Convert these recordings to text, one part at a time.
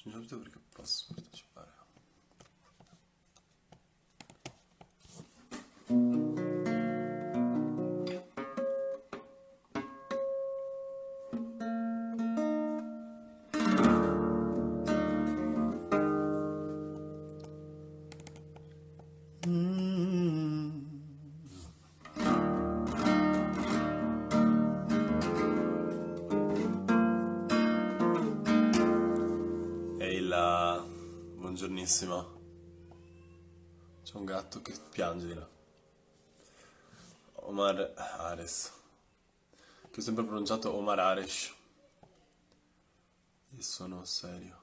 subito perché posso partecipare. Ehi là, buongiornissima. C'è un gatto che piange di là. Omar Ares, che ho sempre pronunciato Omar Rareș. E sono serio.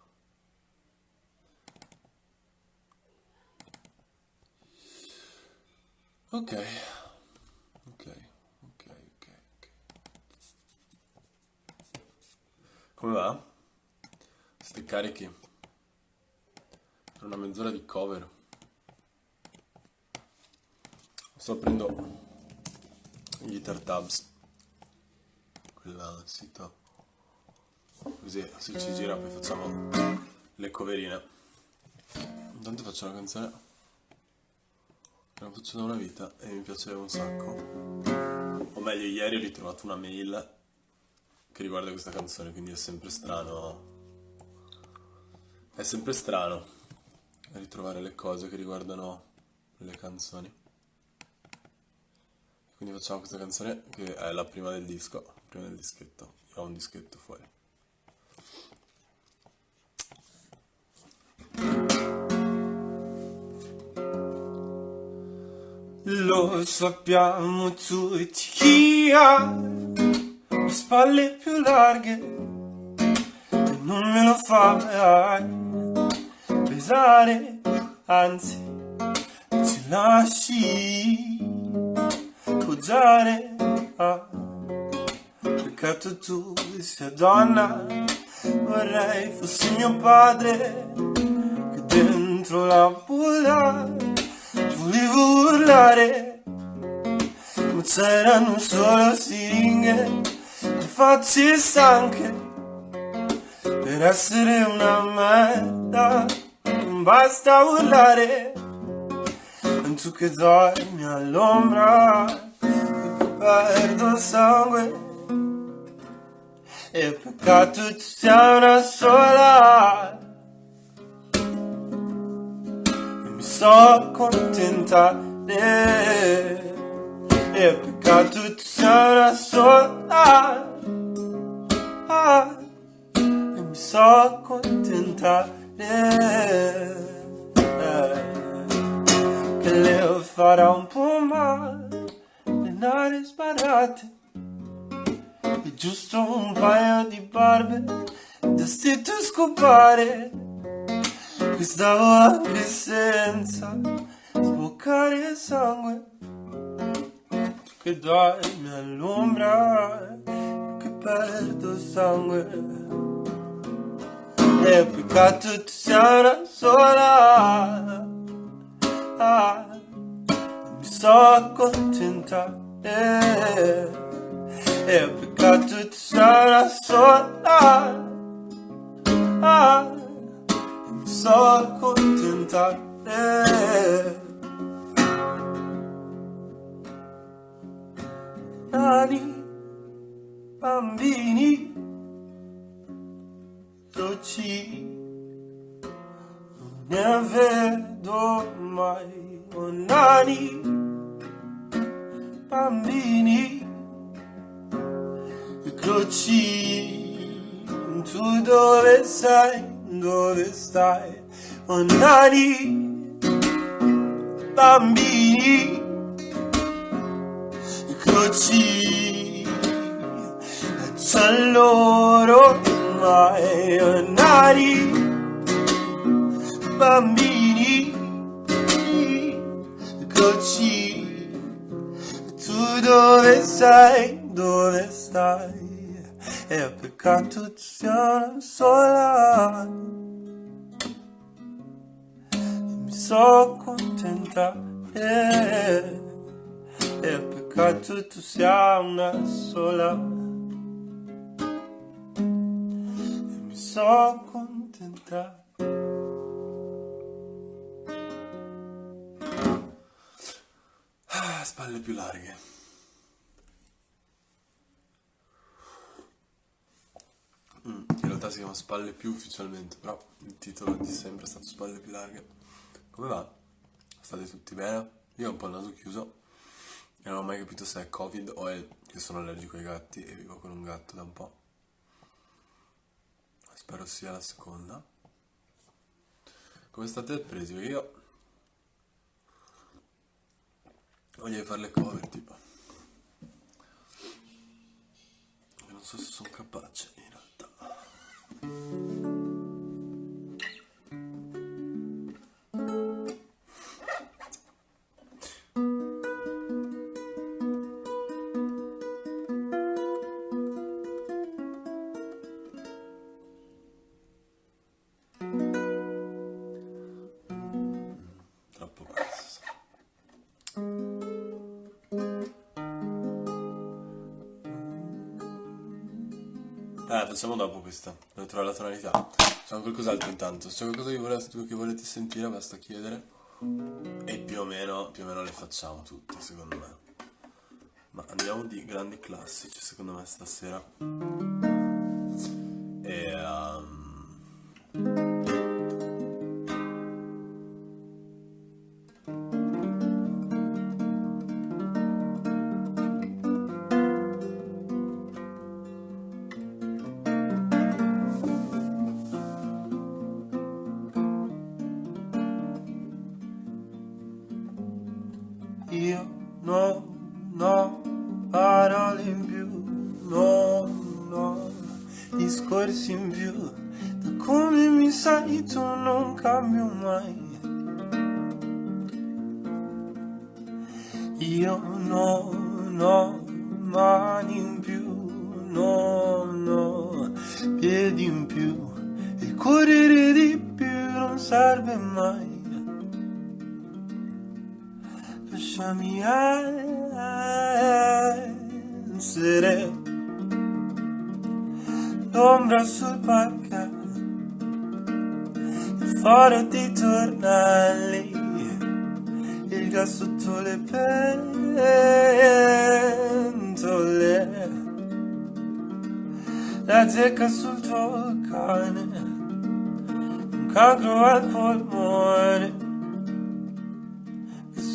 Ok, ok, ok, ok, ok. Come va? Siete carichi? Per una mezz'ora di cover. Sto aprendo i guitar tabs. Quella sito. Così se ci gira poi facciamo le coverine. Intanto faccio una canzone che non faccio da una vita e mi piace un sacco. O meglio, ieri ho ritrovato una mail che riguarda questa canzone, quindi è sempre strano. È sempre strano ritrovare le cose che riguardano le canzoni. Quindi facciamo questa canzone che è la prima del disco, prima del dischetto. Io ho un dischetto fuori. Lo sappiamo tutti chi ha le spalle più larghe e non me lo fa pesare, anzi ci lasci poggiare. Peccato tu sia donna, vorrei fossi mio padre che dentro la bolla volevo urlare, ma c'erano solo siringhe e facce stanche. Per essere una merda non basta urlare, tu che dormi all'ombra e che perdo sangue. E peccato ci sia una sola e mi so accontentare. E peccato ci sia una sola e mi so accontentare. Che le farà un po' male le nari sparate e giusto un paio di barbe da stretto scopare. Qui stavo anche senza sboccare sangue. Tu che dormi all'ombra che perdo sangue. E peccato ci sia una sola mi so accontentare. E peccato ci sia una sola mi so accontentare. Nani, bambini, dolci, non ne vedo mai. Oh, nani, bambini, croci, tu dove sei, dove stai? Oh, nani, bambini, croci, c'è loro mai. Oh, nani, bambini, croci, tu dove sei, dove stai? E peccato ci sia una sola e mi so accontentare. E peccato tu sia una sola e mi so accontentare. tentare. Spalle più larghe. In realtà si chiama spalle più ufficialmente, però il titolo di sempre è stato spalle più larghe. Come va? State tutti bene? Io ho un po' il naso chiuso e non ho mai capito se è Covid o è che sono allergico ai gatti e vivo con un gatto da un po'. Spero sia la seconda. Come state presi? Io voglio fare le cover, tipo. Non so se sono capace, in realtà. Troppo basso. Facciamo dopo questa. Devo trovare la tonalità. Facciamo qualcos'altro intanto. Se c'è qualcosa che volete sentire, basta chiedere. E più o meno le facciamo tutte, secondo me. Ma andiamo di grandi classici, secondo me, stasera. E io non ho parole in più, non ho discorsi in più, da come mi sai tu non cambio mai. Io non ho mani in più, non ho piedi in più, e correre di più non serve mai. Lasciami essere l'ombra sul parquet, il faro dei tornelli, il gas sotto le pentole, la zecca sul tuo cane, un cancro al polmone.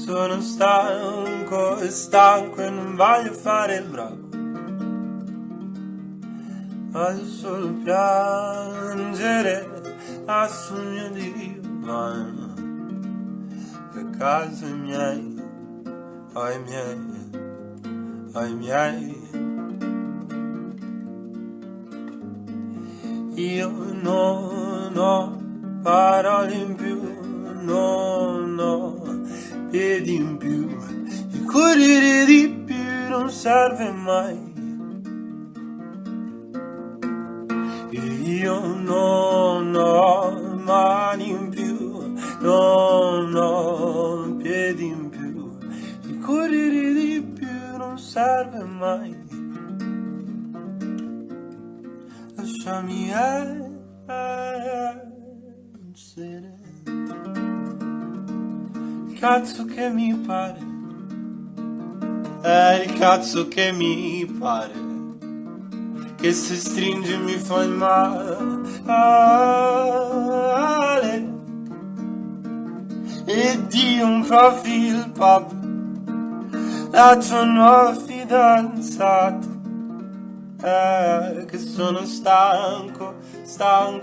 Sono stanco e non voglio fare il bravo, voglio solo piangere sul mio divano, che a casa i miei, ai miei. Io non ho parole in più, non ho piedi in più, e correre di più non serve mai. E io non ho mani in più, non ho piedi in più, e correre di più non serve mai. Lasciami essere il cazzo che mi pare, è il cazzo che mi pare, che se stringe mi fa il male. E di un profile pub, la tua nuova fidanzata, che sono stanco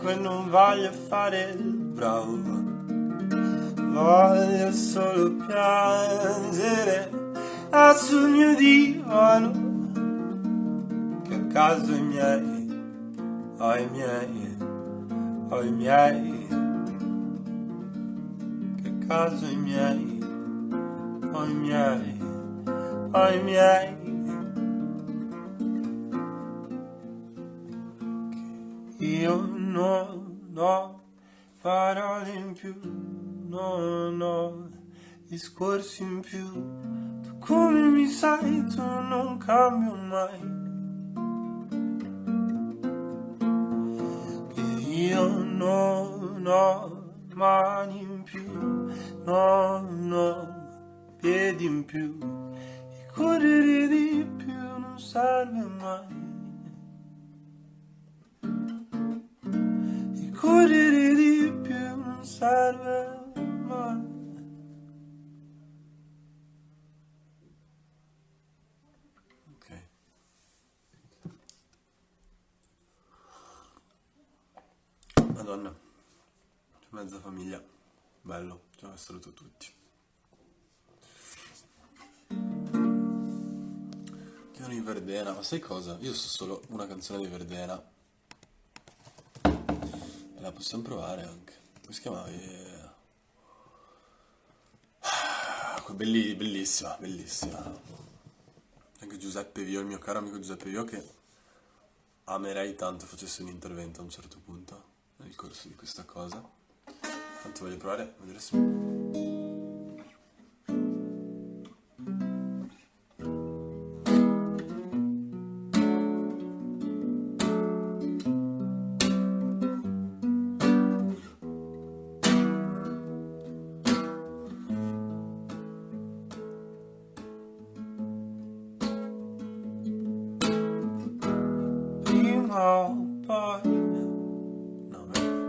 e non voglio fare il bravo. Voglio solo piangere sul mio divano, che a caso i miei, ai miei, che a caso i miei, ai miei. Io non ho parole in più, non ho discorsi in più, tu come mi sai tu non cambio mai. E io non mani in più, no, piedi in più, e correre di più non serve mai. E correre di più non serve mai. Ok. Madonna, c'è mezza famiglia, bello, ci ho saluto tutti. Chiamano in Verdena, ma sai cosa? Io so solo una canzone di Verdena e la possiamo provare anche. Come si chiamavi? Bellissima, bellissima. Anche Giuseppe Vio, il mio caro amico Giuseppe Vio, che amerei tanto facesse un intervento a un certo punto nel corso di questa cosa. Tanto voglio provare a vedere se...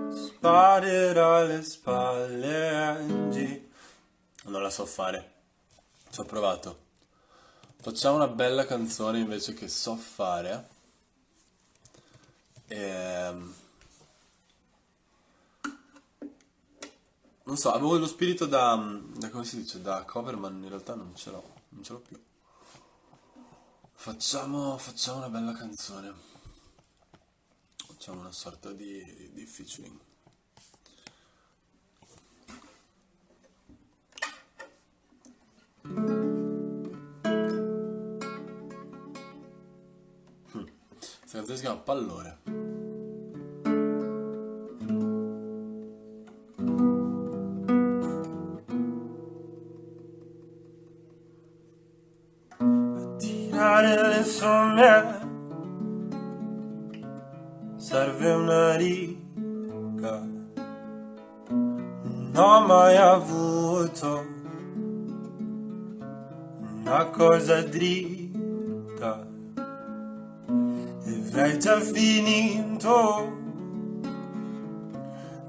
Sparerò alle spalle. Non la so fare. Ci ho provato. Facciamo una bella canzone invece che so fare. Non so, avevo lo spirito da come si dice, da cover, ma in realtà non ce l'ho più. Facciamo una bella canzone. Facciamo una sorta di featuring. Questa canzone si chiama Pallore. A tirare le somme serve una riga. Non ho mai avuto una cosa dritta. Avrei già finito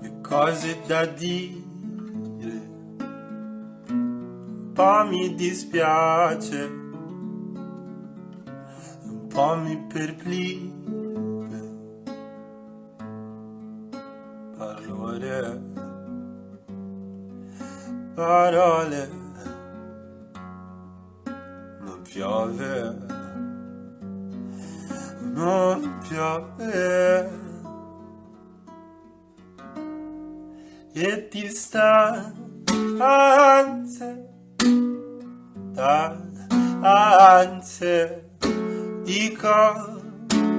le cose da dire. Un po' mi dispiace, un po' mi perplide. Parole, non piove. Non piove e distanze di corpi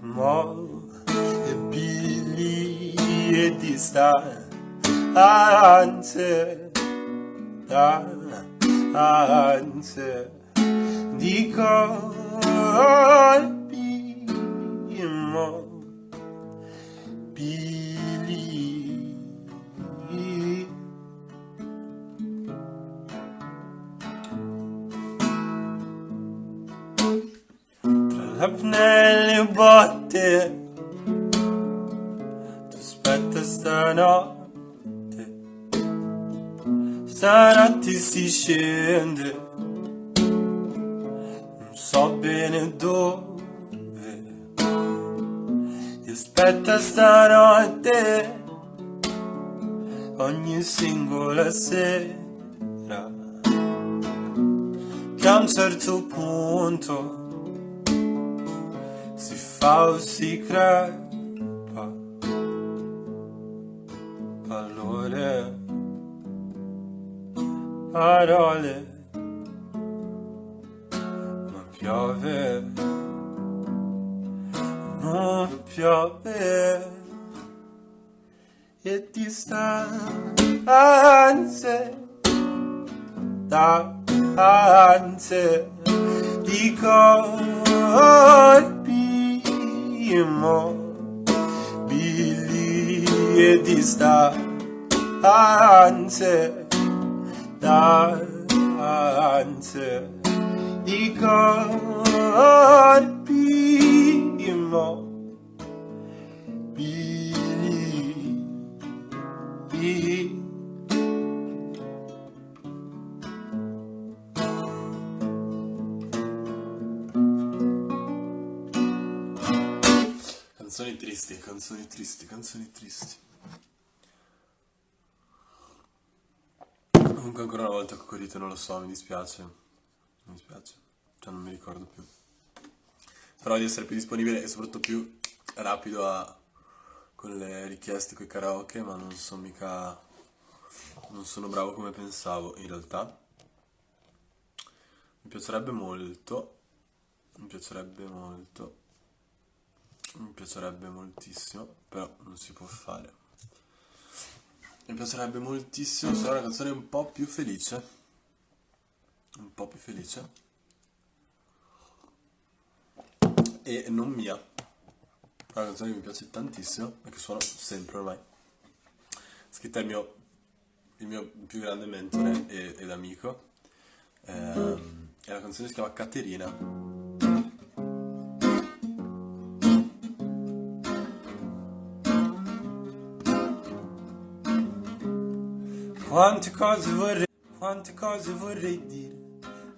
mobili e distanze di colpi immobili. Tra l'apnea e le botte ti aspetta stanotte si scende. So bene dove ti aspetta stanotte, ogni singola sera, che a un certo punto si fa o si crepa. Parole, piove, non piove e distanze di colpi immobili e le distanze, i corpi immobili. Canzoni tristi, canzoni tristi, canzoni tristi. Comunque ancora una volta Cocorito, non lo so, mi dispiace. Mi dispiace, cioè non mi ricordo più. Però di essere più disponibile e soprattutto più rapido con le richieste, con i karaoke, ma non sono mica... non sono bravo come pensavo in realtà. Mi piacerebbe molto, mi piacerebbe moltissimo, però non si può fare. Mi piacerebbe moltissimo se era una canzone un po' più felice, e non mia. È una canzone che mi piace tantissimo e che suono sempre ormai. Scritta il mio più grande mentore ed amico. E la canzone si chiama Caterina. Quante cose vorrei dire,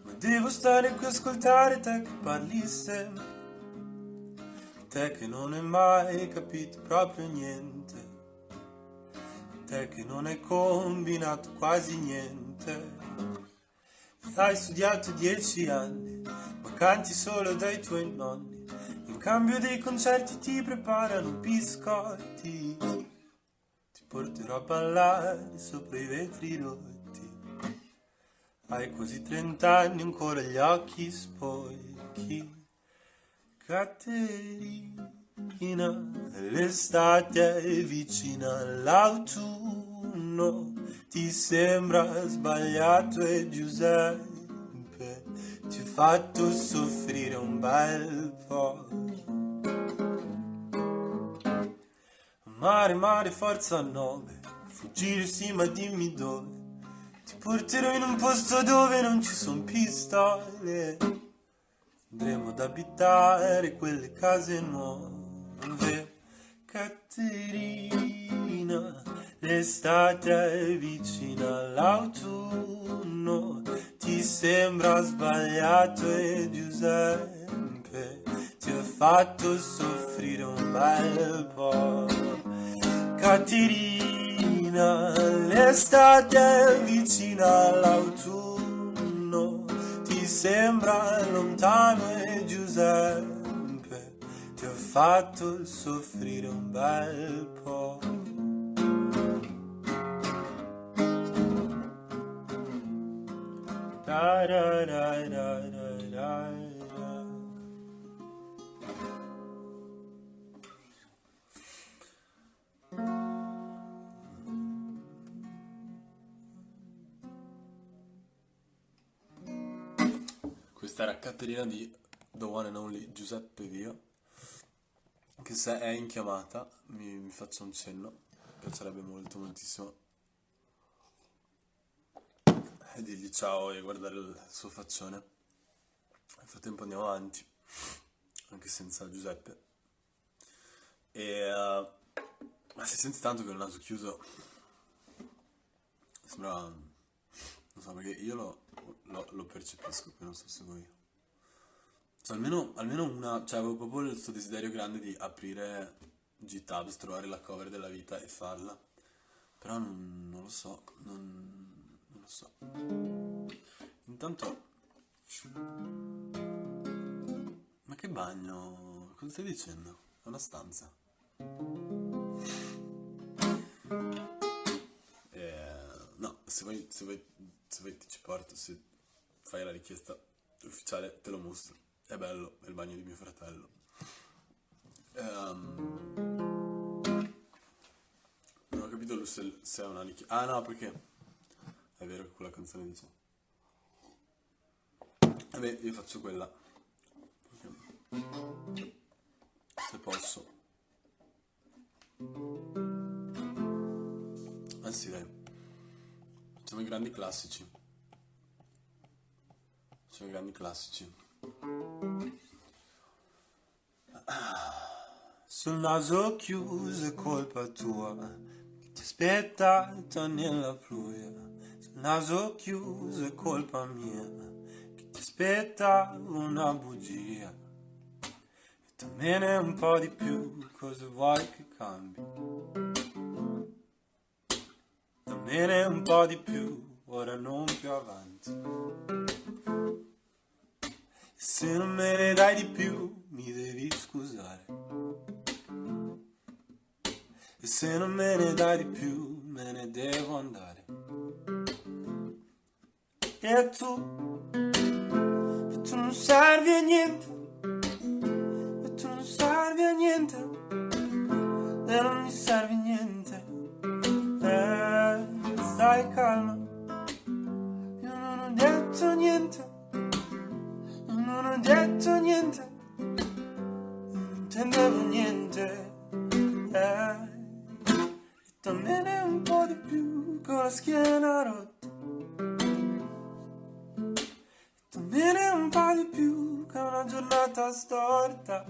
ma devo stare qui a ascoltare te che parli sempre. Te che non hai mai capito proprio niente, te che non hai combinato quasi niente. Hai studiato 10 anni, ma canti solo dai tuoi nonni. In cambio dei concerti ti preparano biscotti. Ti porterò a ballare sopra i vetri rotti. Hai quasi 30 anni, ancora gli occhi sporchi. Caterina, l'estate è vicina all'autunno. Ti sembra sbagliato e Giuseppe ti ha fatto soffrire un bel po'. Mare, forza 9, fuggire sì ma dimmi dove. Ti porterò in un posto dove non ci son pistole. Andremo ad abitare quelle case nuove. Caterina, l'estate è vicina all'autunno. Ti sembra sbagliato e Giuseppe ti ha fatto soffrire un bel po'. Caterina, l'estate è vicina all'autunno. Ti sembra lontano e Giuseppe ti ha fatto soffrire un bel po'. Da, da, da, da, da, da, da. Questa era Caterina di The One and Only Giuseppe Vio, che se è in chiamata mi faccia un cenno, mi piacerebbe moltissimo, e dirgli ciao e guardare il suo faccione. Nel frattempo andiamo avanti, anche senza Giuseppe. Ma si sente tanto che ho il naso chiuso, sembra, non so, perché io lo percepisco, poi non so se voi. Cioè, almeno una, cioè avevo proprio questo desiderio grande di aprire G-Tabs, trovare la cover della vita e farla. Però non lo so, non lo so. Intanto... Ma che bagno? Cosa stai dicendo? È una stanza. No, se vuoi ti ci porto, se fai la richiesta ufficiale te lo mostro. È bello, è il bagno di mio fratello. Non ho capito se è una richiesta. Ah no, perché è vero che quella canzone dice. Vabbè, io faccio quella. Se posso. Sono i grandi classici. Sono i grandi classici. Sul naso chiuso è colpa tua, ti aspettata nella pluia. Sul naso chiuso è colpa mia, che ti aspettavo una bugia. E dammene un po' di più, cosa vuoi che cambi? Dammene un po' di più, ora non più avanti. E se non me ne dai di più, mi devi scusare. E se non me ne dai di più, me ne devo andare. E tu non servi a niente. E tu non servi a niente. E non mi servi niente. Stai calma. Io non ho detto niente. Io non ho detto niente. Non intendevo niente. Dammene un po' di più con la schiena rotta. Dammene un po' di più con una giornata storta.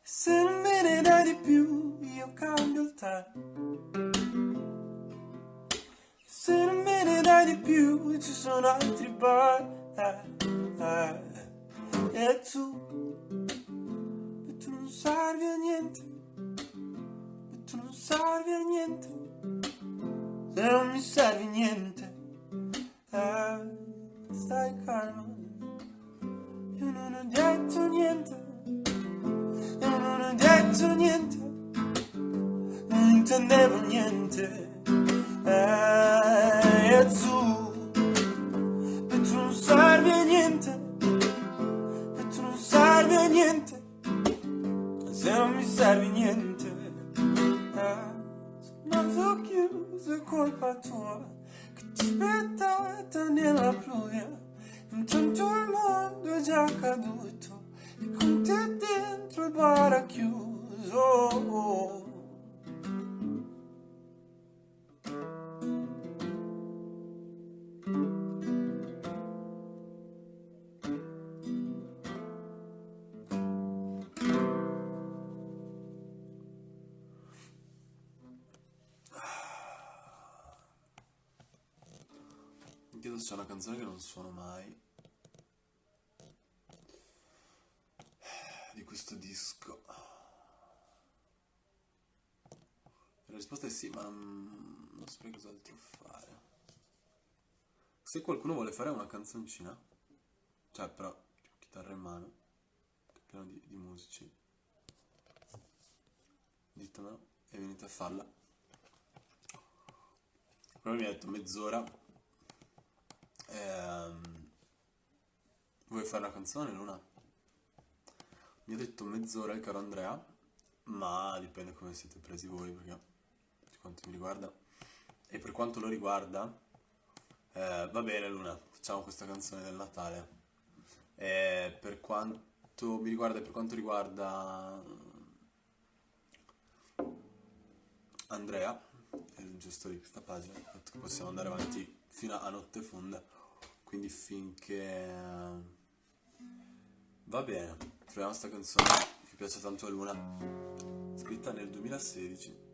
Se non me ne dai di più io cambio il tempo. Se non me ne dai di più ci sono altri bar. E tu non servi a niente. Tu non servi a niente, se non mi servi niente, stai calma, io non ho detto niente, io non ho detto niente, non intendevo niente, e tu non servi a niente, e tu non servi a niente, se non mi servi niente. Naso chiuso è colpa tua, che ti aspettata nella pluia. Intanto il mondo è già caduto e con te dentro il bar è chiuso. Chiedo se c'è una canzone che non suono mai di questo disco. La risposta è sì, ma non saprei cos'altro fare. Se qualcuno vuole fare una canzoncina, cioè però tipo, chitarra in mano, pieno di musici, ditemelo e venite a farla. Però mi ha detto mezz'ora. Vuoi fare una canzone, Luna? Mi ha detto mezz'ora il caro Andrea, ma dipende come siete presi voi, perché per quanto mi riguarda e per quanto lo riguarda, va bene Luna, facciamo questa canzone del Natale. Per quanto mi riguarda e per quanto riguarda Andrea, il gestore di questa pagina, ha detto che possiamo andare avanti fino a notte fonda, quindi finché va bene, proviamo sta canzone che piace tanto a Luna, scritta nel 2016.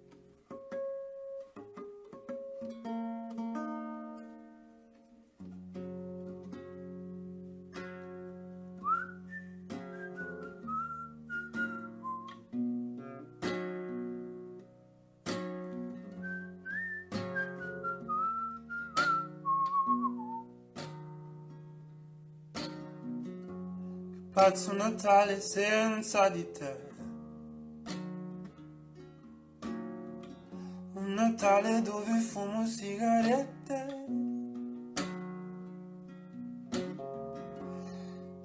Pazzo Natale senza di te, un Natale dove fumo sigarette,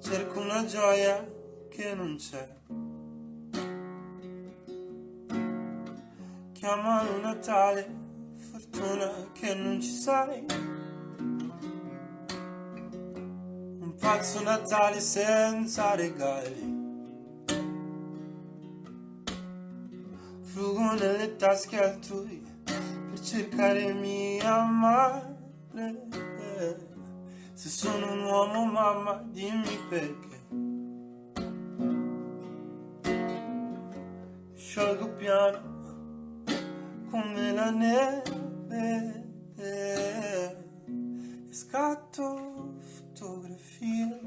cerco una gioia che non c'è, chiamalo Natale, fortuna che non ci sai. Pazzo Natale senza regali, frugo nelle tasche altrui per cercare mia madre. Se sono un uomo, mamma, dimmi perché. Sciolgo piano come la neve e scatto fotografie,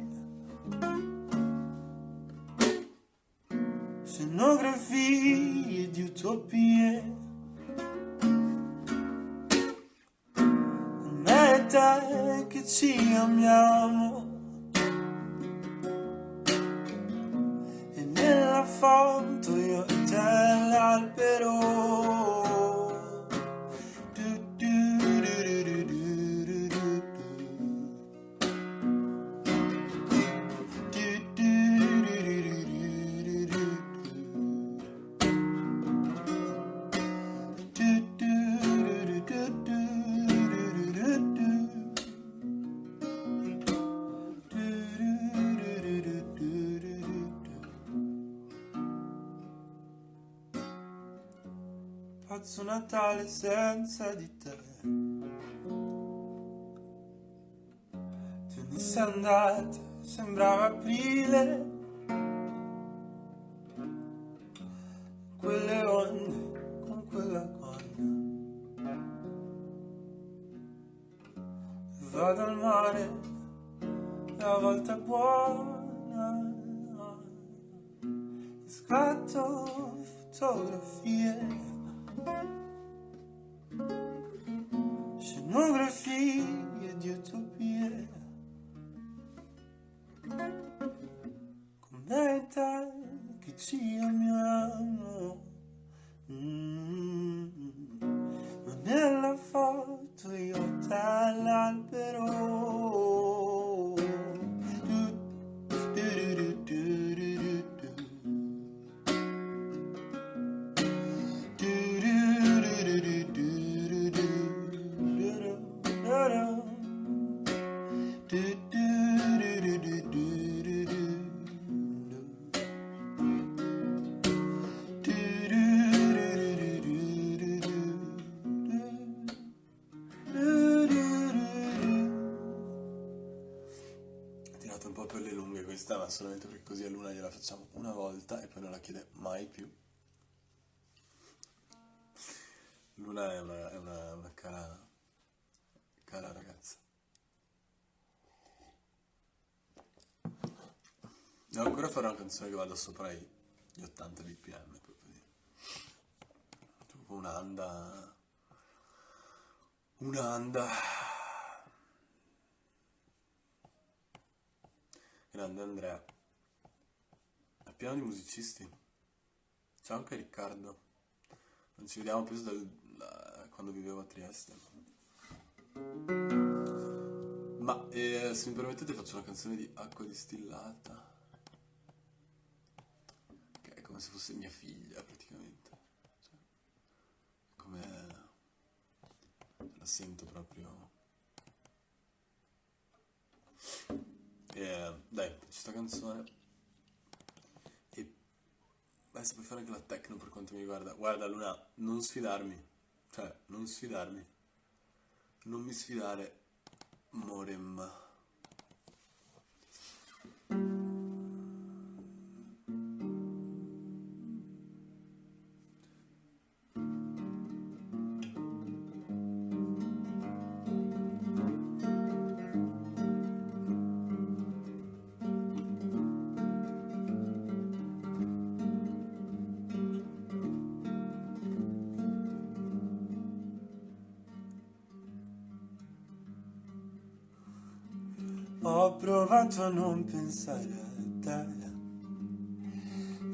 scenografie di utopie. Me e te che ci amiamo, e nella foto io e te l'albero. Pazzo Natale senza di te. Tu ne sei andata, sembrava aprile. Quelle onde con quella gonna. Vado al mare, la volta è buona. Scatto fotografie, scenografie di utopie. Con me e te che ci amiamo. Ma nella foto io e te l'albero. Un po' per le lunghe questa, ma solamente perché così a Luna gliela facciamo una volta e poi non la chiede mai più. Luna è una cara ragazza. Devo ancora fare una canzone che vada sopra gli 80 bpm, proprio di tipo un'anda. Grande Andrea. È pieno di musicisti. Ciao anche Riccardo. Non ci vediamo più quando vivevo a Trieste. Ma se mi permettete faccio una canzone di Acqua Distillata, che è come se fosse mia figlia praticamente. Cioè, come la sento proprio. Dai, faccio sta canzone e se puoi fare anche la techno per quanto mi riguarda. Guarda Luna, non sfidarmi, non mi sfidare, Moremma. Ho provato a non pensare a te,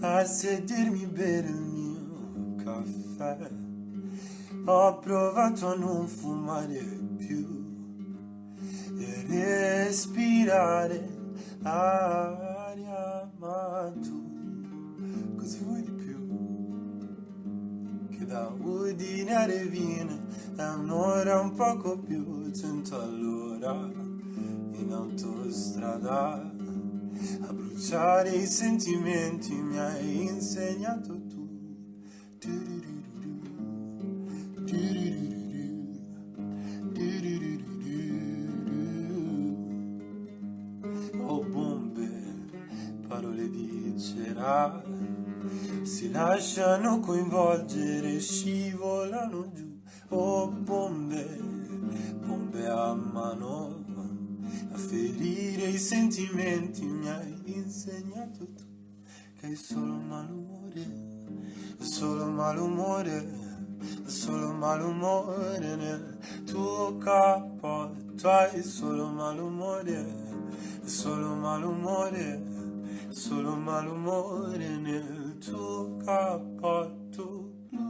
a sedermi bere il mio caffè. Ho provato a non fumare più e respirare aria, ma tu cosa vuoi di più? Che da Udine a Revine è un'ora un poco più, 100 all'ora in autostrada, a bruciare i sentimenti mi hai insegnato tu. parole dicerà, si lasciano coinvolgere, scivolano giù, oh bombe a mano, a ferire i sentimenti. Mi hai insegnato tu che hai solo malumore, solo malumore, solo malumore nel tuo cappotto. Hai solo malumore, solo malumore, solo malumore nel tuo cappotto blu.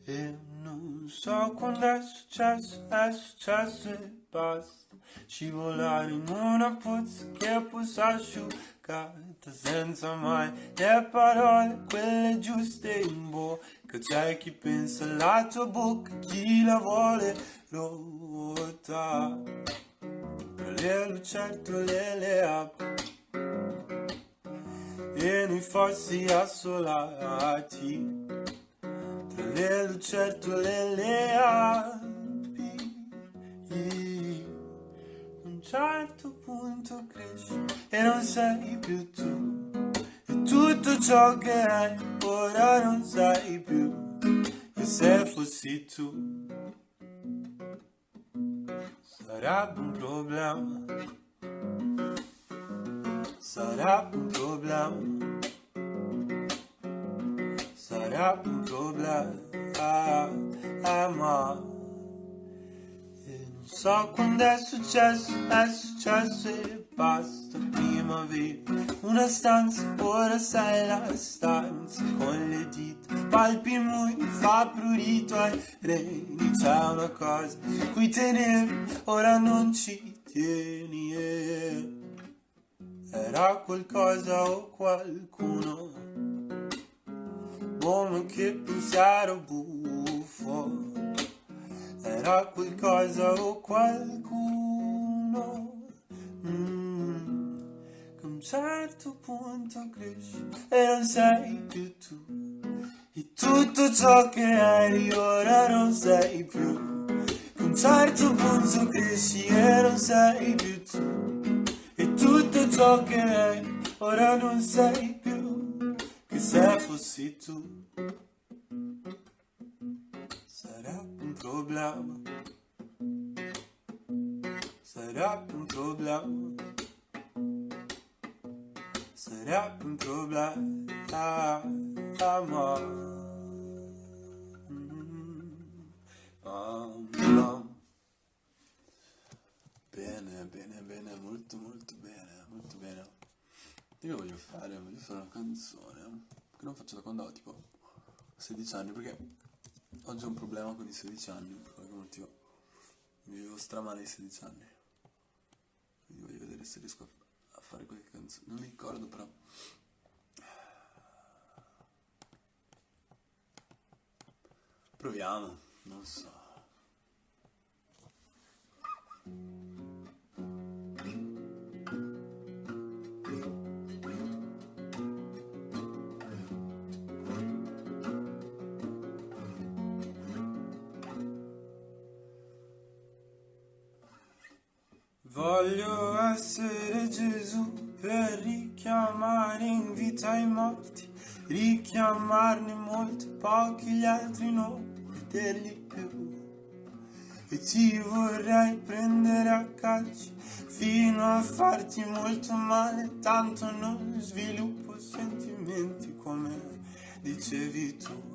E non so quando è successo e basta. Scivolare in una pozza che poi s'asciugata senza mai le parole, quelle giuste in bocca. C'è chi pensa alla tua bocca, chi la vuole rotta. Tra le lucertole e le api e nei fossi assolati, tra le lucertole e le api. A un certo punto cresci e non sei più tu, e tutto ciò che hai ora non sei più. E se fossi tu sarebbe un problema, sarebbe un problema, sarebbe un problema, e non so quando è successo e basta. Prima avevi una stanza, ora sei la stanza con le dita, palpi muri, fa prurito ai reni. C'è una cosa cui tenevi, ora non ci tieni, era qualcosa o qualcuno. Oh, ma che pensiero buffo, era qualcosa o qualcuno. Che a un certo punto cresci e non sei più tu, e tutto ciò che eri ora non sei più. Che a un certo punto cresci e non sei più tu, e tutto ciò che eri ora non sei più. Che se fossi tu sarebbe un problema, sarebbe un problema, sarebbe un problema. Bene, bene, bene, molto molto bene, molto bene. Io voglio fare una canzone che non faccio da quando ho tipo 16 anni, perché oggi ho un problema con i 16 anni, per qualche motivo mi vivo stramale ai 16 anni, quindi voglio vedere se riesco a fare qualche canzone, non mi ricordo però. Proviamo, non so. Voglio essere Gesù per richiamare in vita i morti, richiamarne molti, pochi, gli altri non vederli più. e ti vorrei prendere a calci fino a farti molto male, tanto non sviluppo sentimenti come dicevi tu.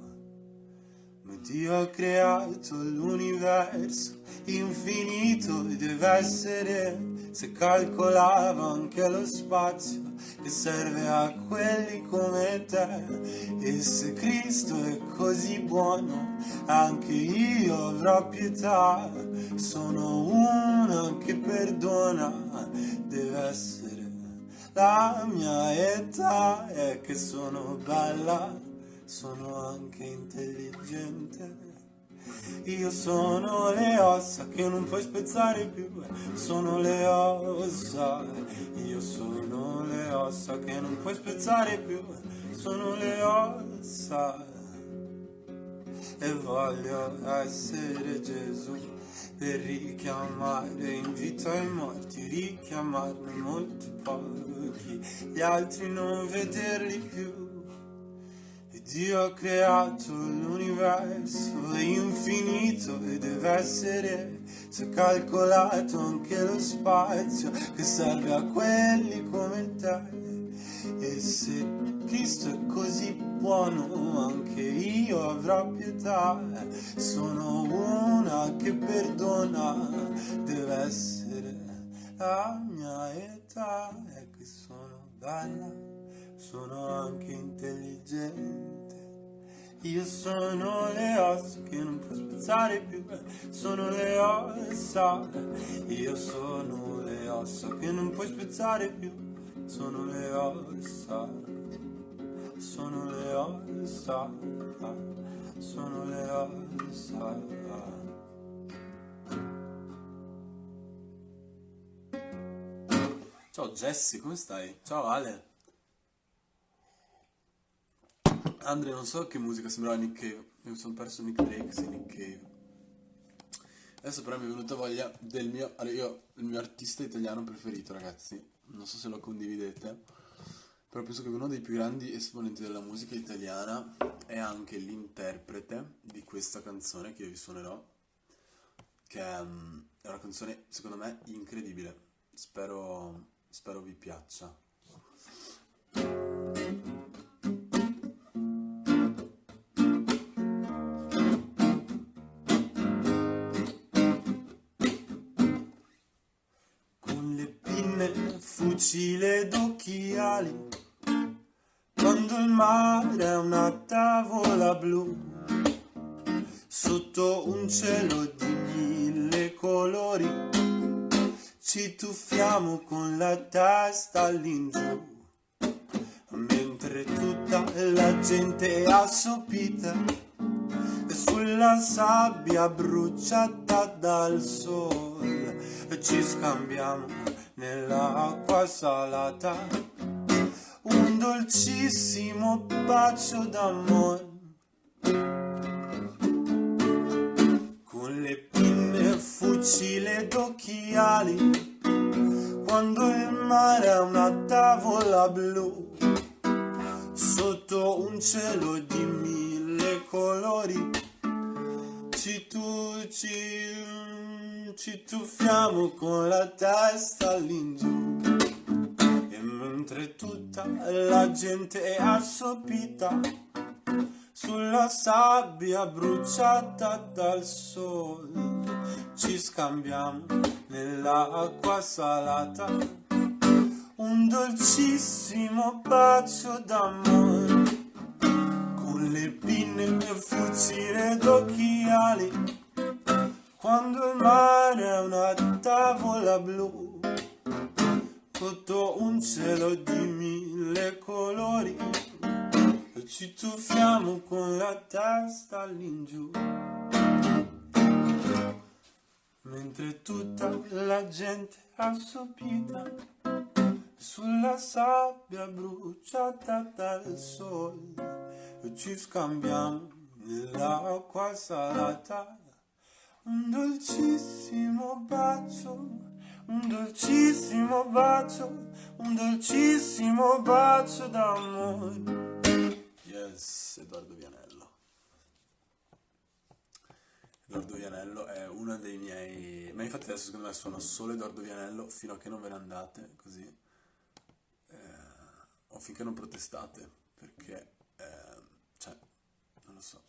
Ma Dio ha creato l'universo infinito e deve essere, se calcolava anche lo spazio che serve a quelli come te. E se Cristo è così buono, anche io avrò pietà. Sono una che perdona, deve essere la mia età. È che sono bella, sono anche intelligente. Io sono le ossa che non puoi spezzare più. Sono le ossa. Io sono le ossa che non puoi spezzare più. Sono le ossa. E voglio essere Gesù per richiamare in vita i morti, richiamarne molti pochi, gli altri non vederli più. Dio ha creato l'universo infinito e deve essere, se ha calcolato anche lo spazio che serve a quelli come te. E se Cristo è così buono, anche io avrò pietà. Sono una che perdona, deve essere la mia età. È che sono bella, sono anche intelligente. Io sono le ossa che non puoi spezzare più. Sono le ossa. Io sono le ossa che non puoi spezzare più. Sono le ossa. Sono le ossa. Sono le ossa. Ciao Jessy, come stai? Ciao Ale. Andre, non so che musica sembrava Nick Cave, mi sono perso Nick Drake, sì, Nick Cave. Adesso però mi è venuta voglia del mio, allora il mio artista italiano preferito, ragazzi, non so se lo condividete, però penso che uno dei più grandi esponenti della musica italiana è anche l'interprete di questa canzone che io vi suonerò, che è una canzone secondo me incredibile, spero vi piaccia. Fucile ed occhiali, quando il mare è una tavola blu, sotto un cielo di 1000 colori, ci tuffiamo con la testa all'ingiù, mentre tutta la gente è assopita sulla sabbia bruciata dal sole, ci scambiamo nell'acqua salata un dolcissimo bacio d'amore, con le pinne, fucile ed occhiali, quando il mare è una tavola blu, sotto un cielo di 1000 colori, ci tuffiamo con la testa all'ingiù, e mentre tutta la gente è assopita sulla sabbia bruciata dal sole, ci scambiamo nell'acqua salata un dolcissimo bacio d'amore, con le pinne, fucile ed occhiali, quando il mare è una tavola blu, sotto un cielo di 1000 colori, ci tuffiamo con la testa all'ingiù, mentre tutta la gente assopita sulla sabbia bruciata dal sole, ci scambiamo nell'acqua salata un dolcissimo bacio, un dolcissimo bacio, un dolcissimo bacio d'amore. Yes, Edoardo Vianello. L'ordovianello è uno dei miei... Ma infatti adesso secondo me suono solo l'ordovianello fino a che non ve ne andate, così. O finché non protestate, perché... cioè, non lo so.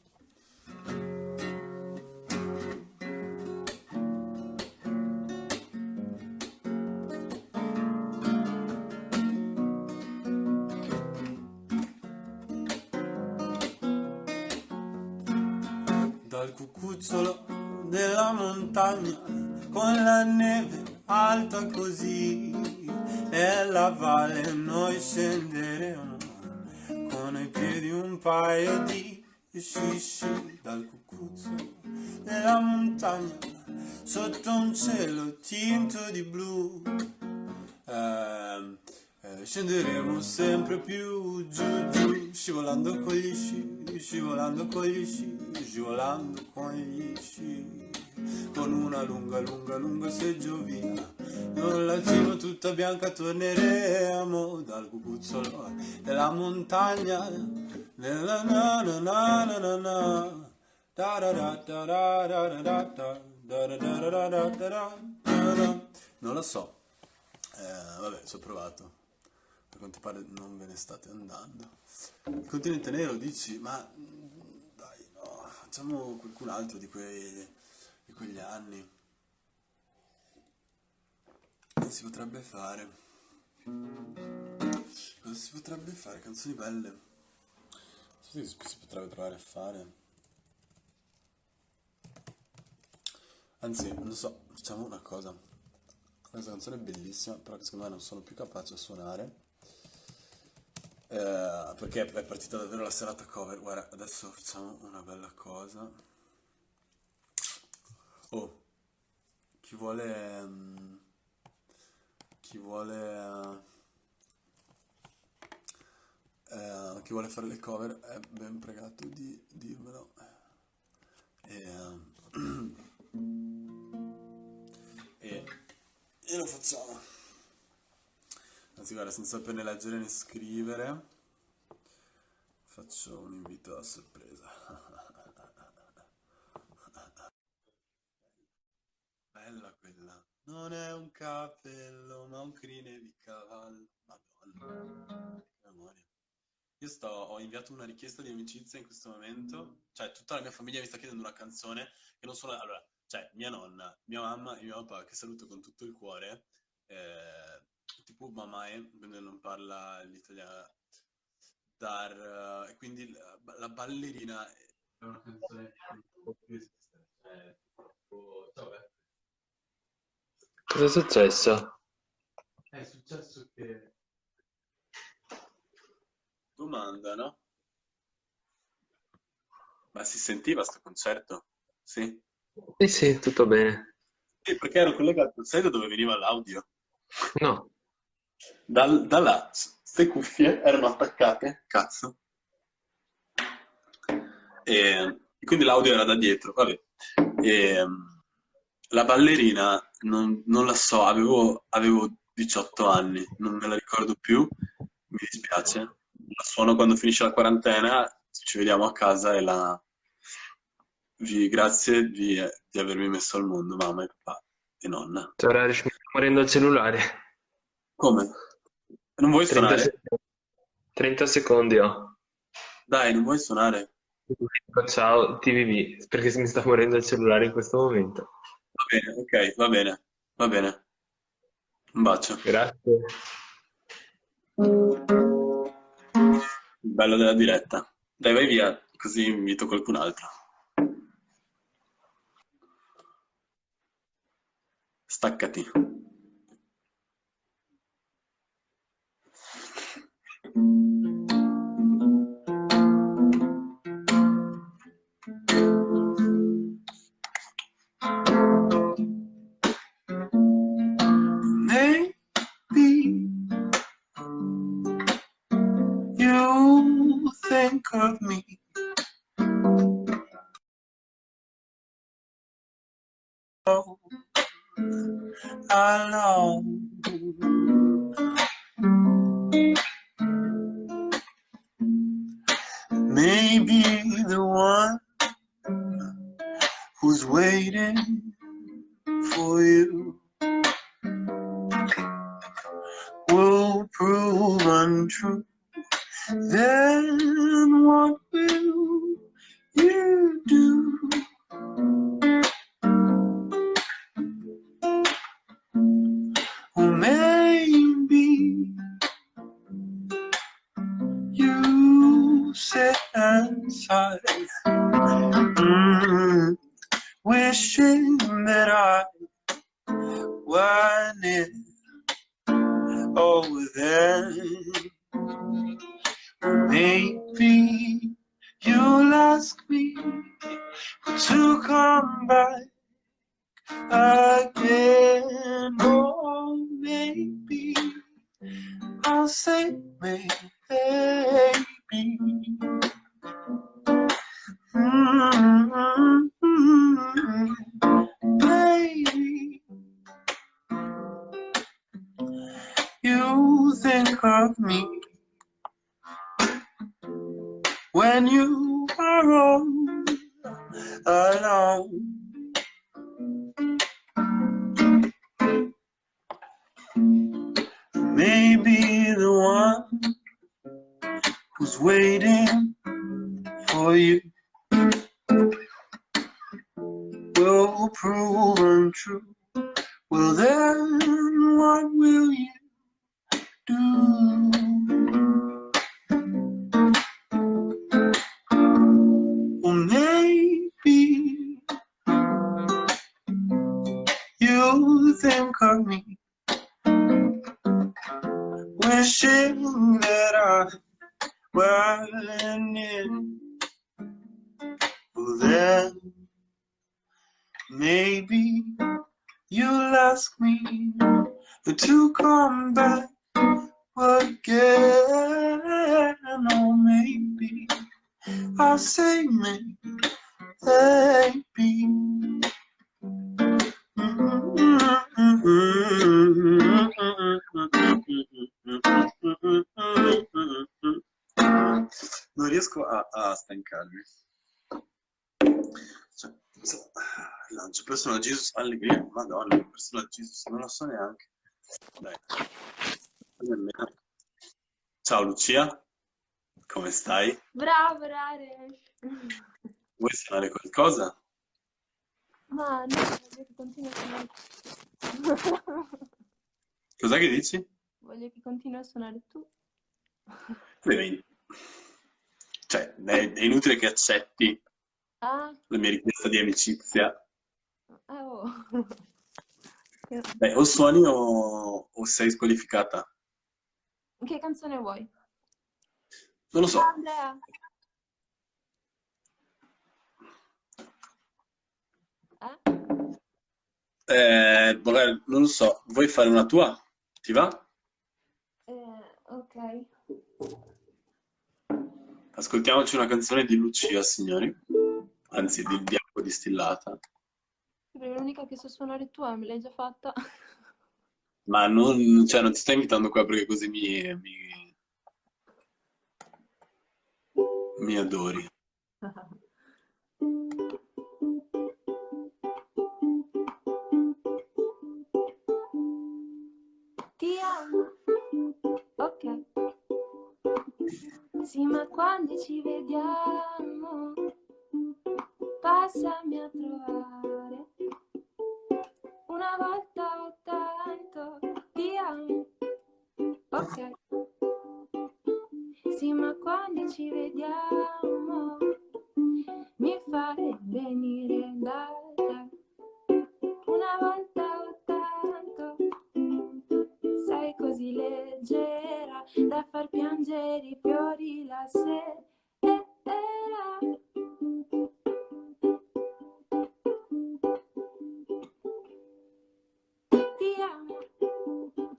Dal cucuzzolo della montagna, con la neve alta così, nella valle noi scenderemo, con ai piedi un paio di sci, dal cucuzzolo della montagna, sotto un cielo tinto di blu. Scenderemo sempre più giù giù, scivolando con gli sci, scivolando con gli sci, scivolando con gli sci, con una lunga lunga lunga seggiovia, non la cima tutta bianca torneremo dal cucuzzolo della montagna, nella na na na na na na, da da da da da da da da da da da da da da da. Non lo so. Vabbè, ci ho provato. A quanto pare non ve ne state andando. Il continente nero dici, ma dai, no, facciamo qualcun altro di quegli anni. Cosa si potrebbe fare? Cosa si potrebbe fare? Canzoni belle. Sì, si potrebbe provare a fare. Anzi, non so, facciamo una cosa. Questa canzone è bellissima, però che secondo me non sono più capace a suonare. Perché è partita davvero la serata cover. Guarda, adesso facciamo una bella cosa. Oh, chi vuole... chi vuole... chi vuole fare le cover è ben pregato di dirmelo. E, e, e lo facciamo. Anzi, guarda, senza saperne leggere né scrivere, faccio un invito a sorpresa. Bella quella. Non è un cappello, ma un crine di cavallo. Madonna, che memoria. Ho inviato una richiesta di amicizia in questo momento, cioè tutta la mia famiglia mi sta chiedendo una canzone che non sono... Allora, cioè mia nonna, mia mamma e mio papà, che saluto con tutto il cuore, tipo mamae, quindi non parla l'italiano, e quindi la ballerina è una canzone un po' più esistente, cioè, tipo, vabbè. Cosa è successo? È successo che... Domanda, no? Ma si sentiva sto concerto? Sì? Sì, sì, tutto bene. Sì, perché ero collegato, sai da dove veniva l'audio? No, Da là, ste cuffie erano attaccate, cazzo, e quindi l'audio era da dietro, vabbè. E, la ballerina, non la so, avevo 18 anni, non me la ricordo più, mi dispiace. La suono quando finisce la quarantena, ci vediamo a casa e grazie di avermi messo al mondo, mamma e papà e nonna. cioè, Rareș, mi sta morendo il cellulare. Come? Non vuoi 30 suonare? secondi. 30 secondi ho. Dai, non vuoi suonare? Ciao, TVV, perché mi sta morendo il cellulare in questo momento. Va bene, ok, va bene, va bene. Un bacio. Grazie. Il bello della diretta. Dai, vai via, così invito qualcun altro. Staccati. Maybe you think of me. Alone. Maybe the one who who's waiting for you will prove untrue. Then what will you do? Or maybe you sit inside, wishing that I were near. Oh, then maybe you'll ask me to come back again. Or maybe I'll say maybe. Baby, you think of me when you are all alone. Maybe the one who's waiting for you will prove untrue. Well, then what will you do? Well, maybe you'll think of me, wishing that I were near. Well, then maybe you'll ask me to come back again. Or maybe I'll say maybe. Non riesco a stancarmi. Cioè, lancio personal Jesus, allegria, madonna, personal Jesus, non lo so neanche. Dai. Ciao Lucia, come stai? Bravo Rareș! Vuoi suonare qualcosa? Ma no, voglio che continui a suonare. Cos'è che dici? Voglio che continui a suonare tu. Beh, cioè, è inutile che accetti Ah, la mia richiesta di amicizia. oh. Beh, o suoni o sei squalificata. Che canzone vuoi? Non lo so. Ciao Andrea! Magari, non lo so, vuoi fare una tua? Ti va? Ok. Ascoltiamoci una canzone di Lucia, signori. Anzi, di Acqua Distillata. Perché l'unica che so suonare tu, me l'hai già fatta. Ma non, cioè, non ti sto invitando qua perché così mi adori. Ti amo. Ok. Sì, ma quando ci vediamo, passami a trovare. Una volta o tanto, ti amo. Ok. Sì, ma quando ci vediamo, mi fai venire da te. Una volta o tanto, sei così leggera da far piangere i fiori la sera. Ti amo,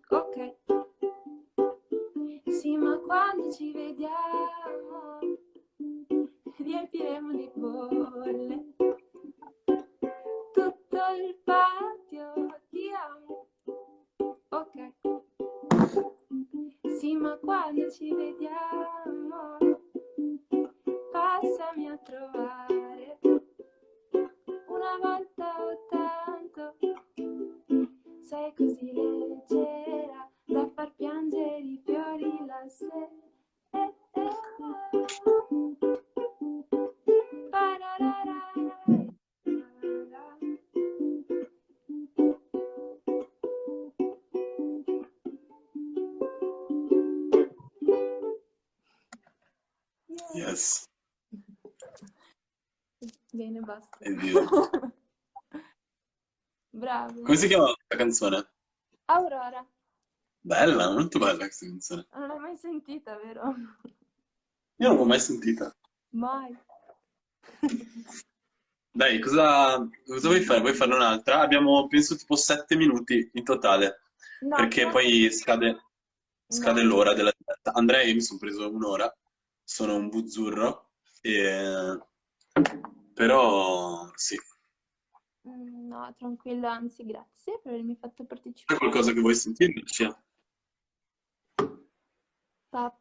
ok. Sì, ma quando ci vediamo, riempiremo di bolle tutto il patio. Ti amo, ok. Sì, ma quando ci vediamo, passami a trovare. Una una volta o tanto, sei così leggera da far piangere i fiori la sera. Yes. Bene, basta. Oddio. Bravo. Come si chiama la canzone? Aurora. Bella, molto bella questa canzone. Non l'hai mai sentita, vero? Io non l'ho mai sentita. Mai. Dai, cosa vuoi fare? Vuoi farne un'altra? Abbiamo, penso, tipo 7 minuti in totale, No, perché no, poi scade no. l'ora della diretta. Andrea e io mi sono preso un'ora, sono un buzzurro, però sì. No, tranquilla, anzi, grazie per avermi fatto C'è partecipare. qualcosa che vuoi sentire, Lucia? Pa.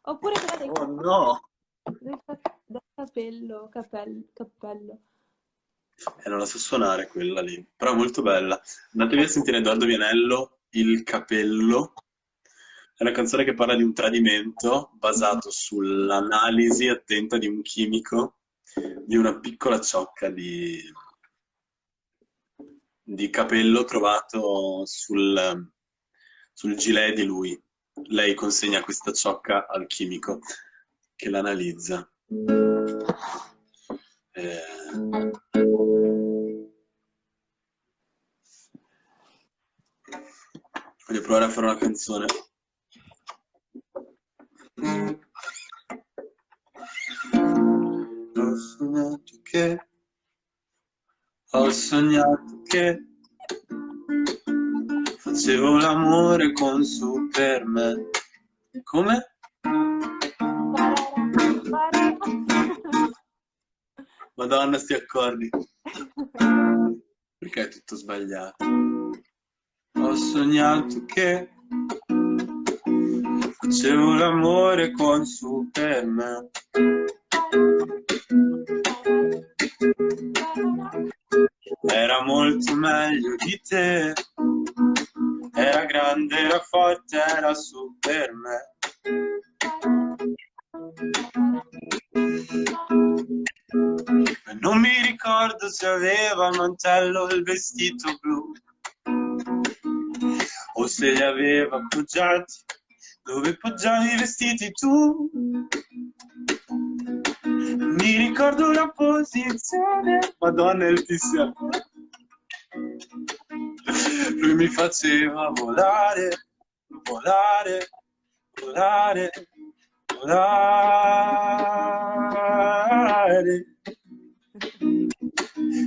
Oppure quella Oh no! del cappello. Non la so suonare quella lì, però è molto bella. Andatevi a sentire Edoardo Vianello, Il capello. È una canzone che parla di un tradimento basato sull'analisi attenta di un chimico di una piccola ciocca di capello trovato sul gilet di lui. Lei consegna questa ciocca al chimico che l'analizza. Voglio provare a fare una canzone. Ho sognato che facevo l'amore con Superman. Come? Madonna, sti accordi. Perché è tutto sbagliato? Ho sognato che facevo l'amore con Superman. Era molto meglio di te. Era grande, era forte, era Superman. Non mi ricordo se aveva il mantello o il vestito blu, o se li aveva appoggiati dove poggiavi i vestiti tu. Mi ricordo la posizione, Madonna, il fissa. Lui mi faceva volare, volare, volare, volare.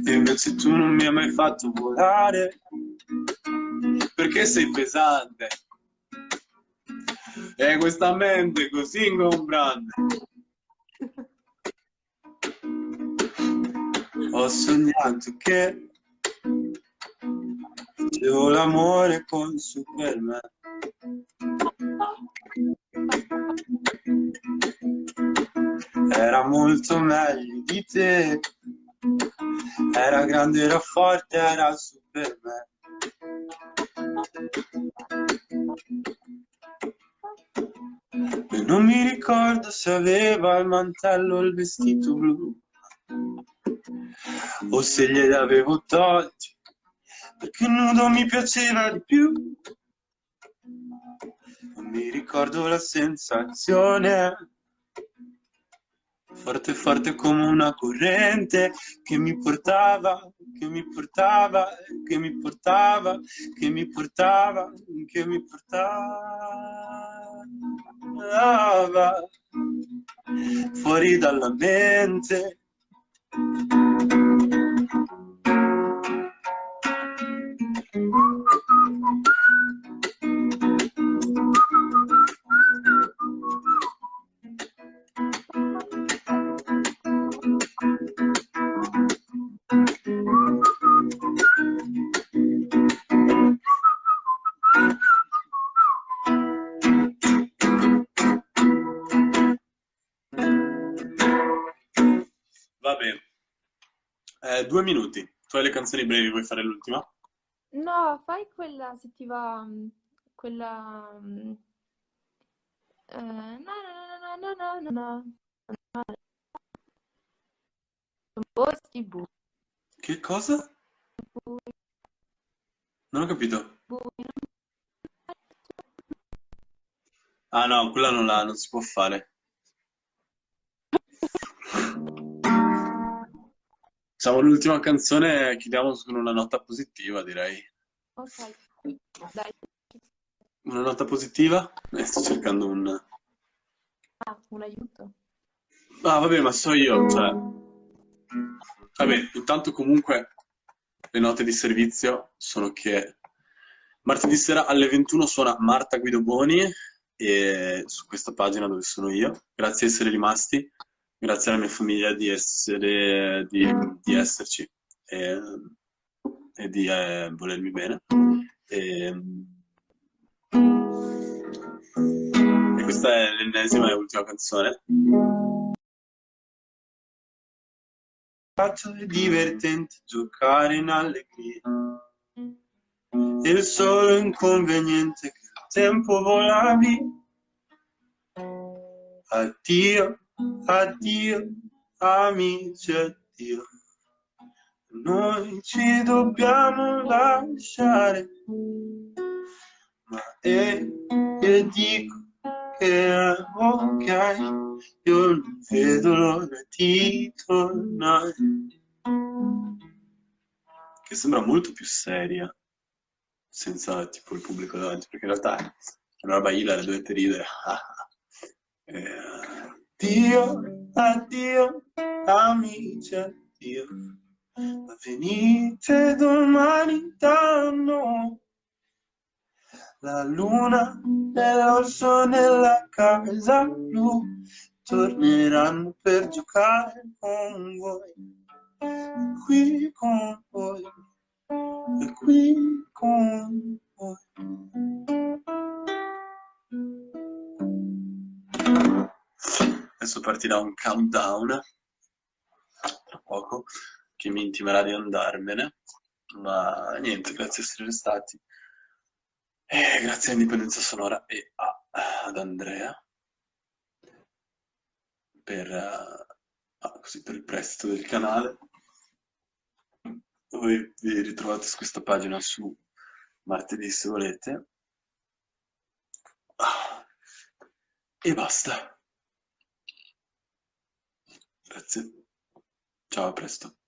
E invece tu non mi hai mai fatto volare, perché sei pesante. E questa mente così ingombrante. Ho sognato che facevo l'amore con Superman. Era molto meglio di te. Era grande, era forte, era Superman. E non mi ricordo se aveva il mantello o il vestito blu, o se glieli avevo tolti, perché nudo mi piaceva di più. Non mi ricordo la sensazione, forte forte come una corrente che mi portava, che mi portava, che mi portava, che mi portava, che mi portava fuori dalla mente. Va 2 minuti. Tu hai le canzoni brevi, vuoi fare l'ultima? No, fai quella se ti va, quella... no, no, no, no, no, no, no, posti bui, Che cosa? Non ho capito. bui. Ah no, quella non si può fare. Facciamo l'ultima canzone, chiudiamo con una nota positiva, direi. Ok, dai. Una nota positiva? Sto cercando un... Ah, un aiuto. Ah, vabbè, ma so io, cioè... Vabbè, intanto comunque le note di servizio sono che martedì sera alle 21 suona Marta Guido Boni e su questa pagina dove sono io. Grazie di essere rimasti, grazie alla mia famiglia di esserci e, e di volermi bene. E, e questa è l'ennesima e ultima canzone. Faccio è divertente giocare in allegria. Il solo inconveniente è che il tempo vola via. Addio, addio, amici, addio. Noi ci dobbiamo lasciare. Ma io dico che è ok, io non vedo l'ora di tornare. Che sembra molto più seria, senza tipo il pubblico davanti, perché in realtà è una roba hilare, dovete ridere. Addio, addio, amici, addio. Venite domani da noi. La luna e l'orso nella casa blu torneranno per giocare con voi. Qui con voi. E qui con voi. Adesso partirà un countdown tra poco che mi intimerà di andarmene, ma niente, grazie di essere restati. E grazie a inDipendenza Sonora e ad Andrea così per il prestito del canale. Voi vi ritrovate su questa pagina su martedì se volete. E basta. Grazie. Ciao, a presto.